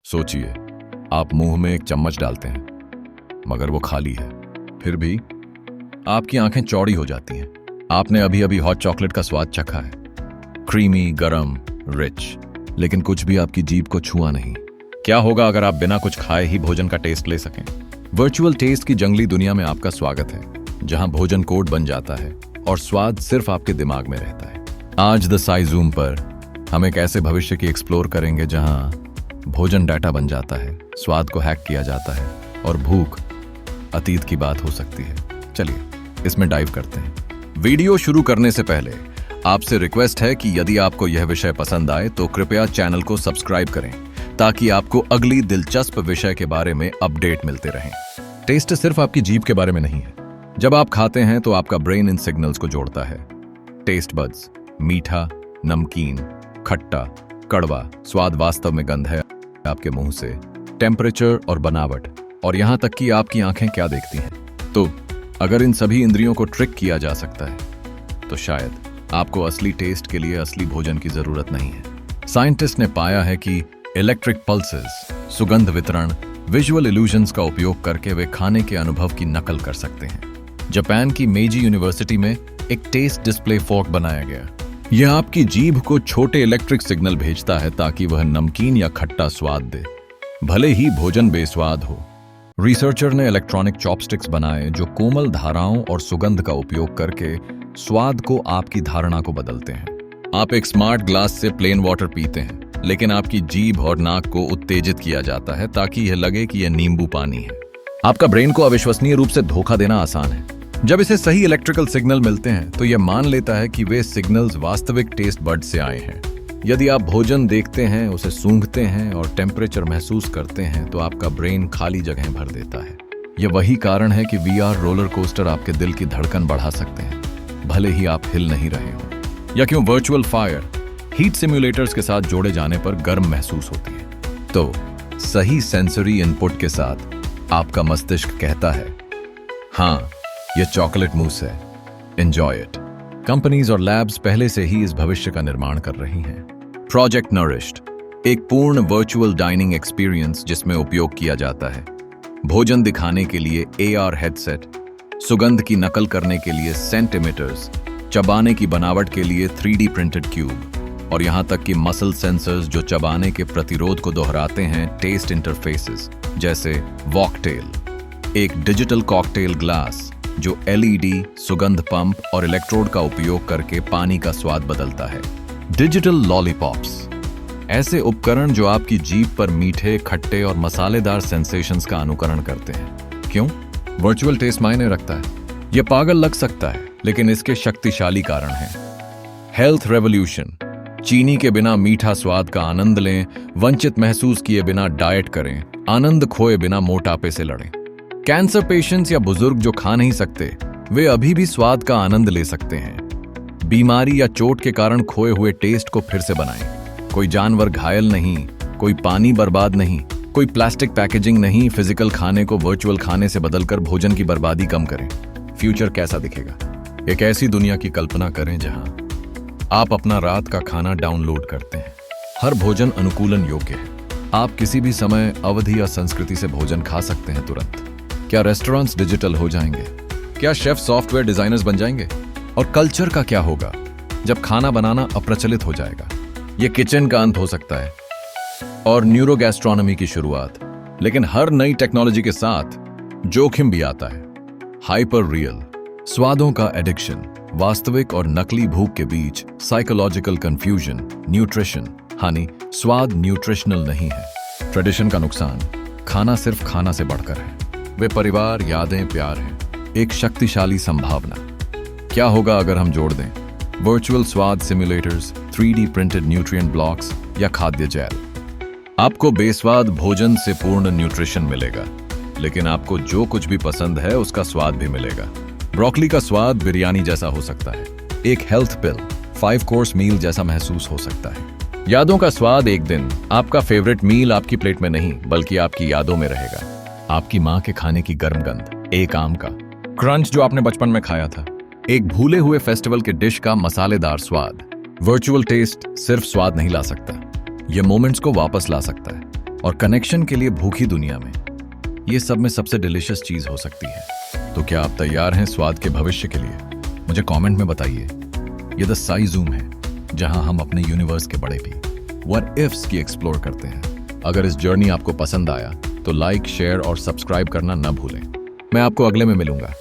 सोचिए, आप मुंह में एक चम्मच डालते हैं मगर वो खाली है। फिर भी आपकी आंखें चौड़ी हो जाती हैं। आपने अभी अभी हॉट चॉकलेट का स्वाद चखा है, क्रीमी, गरम, रिच, लेकिन कुछ भी आपकी जीभ को छुआ नहीं। क्या होगा अगर आप बिना कुछ खाए ही भोजन का टेस्ट ले सकें? वर्चुअल टेस्ट की जंगली दुनिया में आपका स्वागत है, जहां भोजन कोड बन जाता है और स्वाद सिर्फ आपके दिमाग में रहता है। आज द साई ज़ूम पर हम एक ऐसे भविष्य की एक्सप्लोर करेंगे जहां भोजन डाटा बन जाता है, स्वाद को हैक किया जाता है और भूख अतीत की बात हो सकती है। चलिए इसमें डाइव करते हैं। वीडियो शुरू करने से पहले आपसे रिक्वेस्ट है कि यदि आपको यह विषय पसंद आए तो कृपया चैनल को सब्सक्राइब करें ताकि आपको अगली दिलचस्प विषय के बारे में अपडेट मिलते रहें। टेस्ट सिर्फ आपकी जीभ के बारे में नहीं है। जब आप खाते हैं तो आपका ब्रेन इन सिग्नल्स को जोड़ता है। टेस्ट बड्स, मीठा, नमकीन, खट्टा, कड़वा, स्वाद वास्तव में गंध है आपके मुंह से, टेम्परेचर और बनावट, और यहां तक कि आपकी आंखें क्या देखती हैं। तो अगर इन सभी इंद्रियों को ट्रिक किया जा सकता है तो शायद आपको असली टेस्ट के लिए असली भोजन की जरूरत नहीं है। साइंटिस्ट ने पाया है कि इलेक्ट्रिक पल्सेस, सुगंध वितरण, विजुअल इल्यूजन्स का उपयोग करके वे खाने के अनुभव की नकल कर सकते हैं। जापान की मेजी यूनिवर्सिटी में एक टेस्ट डिस्प्ले फोर्क बनाया गया। यह आपकी जीभ को छोटे इलेक्ट्रिक सिग्नल भेजता है ताकि वह नमकीन या खट्टा स्वाद दे, भले ही भोजन बेस्वाद हो। रिसर्चर ने इलेक्ट्रॉनिक चॉपस्टिक्स बनाए जो कोमल धाराओं और सुगंध का उपयोग करके स्वाद को आपकी धारणा को बदलते हैं। आप एक स्मार्ट ग्लास से प्लेन वाटर पीते हैं, लेकिन आपकी जीभ और नाक को उत्तेजित किया जाता है ताकि यह लगे कि यह नींबू पानी है। आपका ब्रेन को अविश्वसनीय रूप से धोखा देना आसान है। जब इसे सही इलेक्ट्रिकल सिग्नल मिलते हैं तो यह मान लेता है कि वे सिग्नल्स वास्तविक टेस्ट बड से आए हैं। यदि आप भोजन देखते हैं, उसे सूंघते हैं और टेम्परेचर महसूस करते हैं तो आपका ब्रेन खाली जगह भर देता है। यह वही कारण है कि VR रोलर कोस्टर आपके दिल की धड़कन बढ़ा सकते हैं, भले ही आप हिल नहीं रहे हों। या क्यों वर्चुअल फायर हीट सिम्युलेटर्स के साथ जोड़े जाने पर गर्म महसूस होती है। तो सही सेंसरी इनपुट के साथ आपका मस्तिष्क कहता है, हाँ, यह चॉकलेट मूस है, एंजॉय इट। कंपनीज और लैब्स पहले से ही इस भविष्य का निर्माण कर रही हैं। प्रोजेक्ट नरिश्ड, एक पूर्ण वर्चुअल डाइनिंग एक्सपीरियंस जिसमें उपयोग किया जाता है भोजन दिखाने के लिए AR हेडसेट, सुगंध की नकल करने के लिए सेंट इमिटर्स, चबाने की बनावट के लिए 3D प्रिंटेड क्यूब, और यहां तक कि मसल सेंसर्स जो चबाने के प्रतिरोध को दोहराते हैं टेस्ट इंटरफेसेस जैसे वॉकटेल, एक डिजिटल कॉकटेल ग्लास जो LED, सुगंध पंप और इलेक्ट्रोड का उपयोग करके पानी का स्वाद बदलता है। डिजिटल लॉलीपॉप्स, ऐसे उपकरण जो आपकी जीभ पर मीठे, खट्टे और मसालेदार सेंसेशंस का अनुकरण करते हैं। क्यों? वर्चुअल टेस्ट मायने रखता है। यह पागल लग सकता है, लेकिन इसके शक्तिशाली कारण हैं। हेल्थ रेवोल्यूशन, चीनी के बिना मीठा स्वाद का आनंद लें, वंचित महसूस किए बिना डाइट करें, आनंद खोए बिना मोटापे से लड़ें। कैंसर पेशेंट्स या बुजुर्ग जो खा नहीं सकते, वे अभी भी स्वाद का आनंद ले सकते हैं। बीमारी या चोट के कारण खोए हुए टेस्ट को फिर से बनाएं। कोई जानवर घायल नहीं, कोई पानी बर्बाद नहीं, कोई प्लास्टिक पैकेजिंग नहीं। फिजिकल खाने को वर्चुअल खाने से बदलकर भोजन की बर्बादी कम करें। फ्यूचर कैसा दिखेगा? एक ऐसी दुनिया की कल्पना करें जहां आप अपना रात का खाना डाउनलोड करते हैं। हर भोजन अनुकूलन योग्य है। आप किसी भी समय, अवधि या संस्कृति से भोजन खा सकते हैं तुरंत। क्या रेस्टोरेंट्स डिजिटल हो जाएंगे? क्या शेफ सॉफ्टवेयर डिजाइनर्स बन जाएंगे? और कल्चर का क्या होगा जब खाना बनाना अप्रचलित हो जाएगा? यह किचन का अंत हो सकता है और न्यूरोगैस्ट्रोनॉमी की शुरुआत। लेकिन हर नई टेक्नोलॉजी के साथ जोखिम भी आता है। हाइपर रियल स्वादों का एडिक्शन, वास्तविक और नकली भूख के बीच साइकोलॉजिकल कंफ्यूजन, न्यूट्रिशन हानि। स्वाद न्यूट्रिशनल नहीं है। ट्रेडिशन का नुकसान, खाना सिर्फ खाना से बढ़कर है। वे परिवार, यादें, प्यार हैं, एक शक्तिशाली संभावना। क्या होगा अगर हम जोड़ दें वर्चुअल स्वाद simulators, 3D printed nutrient blocks या खाद्य जेल? आपको बेस्वाद भोजन से पूर्ण न्यूट्रिशन मिलेगा, लेकिन आपको जो कुछ भी पसंद है उसका स्वाद भी मिलेगा। ब्रोकली का स्वाद बिरयानी जैसा हो सकता है। एक हेल्थ पिल 5 कोर्स मील जैसा महसूस हो सकता है। यादों का स्वाद, एक दिन आपका फेवरेट मील आपकी प्लेट में नहीं बल्कि आपकी यादों में रहेगा। आपकी माँ के खाने की गर्म गंध, एक आम का क्रंच जो आपने बचपन में खाया था, एक भूले हुए फेस्टिवल के डिश का मसालेदार स्वाद। वर्चुअल टेस्ट सिर्फ स्वाद नहीं ला सकता, यह मोमेंट्स को वापस ला सकता है। और कनेक्शन के लिए भूखी दुनिया में ये सब में सबसे डिलिशियस चीज हो सकती है। तो क्या आप तैयार हैं स्वाद के भविष्य के लिए? मुझे कमेंट में बताइए। ये द साई जूम है, जहां हम अपने यूनिवर्स के बड़े भी व्हाट इफ्स की एक्सप्लोर करते हैं। अगर इस जर्नी आपको पसंद आया तो लाइक, शेयर और सब्सक्राइब करना न भूलें। मैं आपको अगले में मिलूंगा।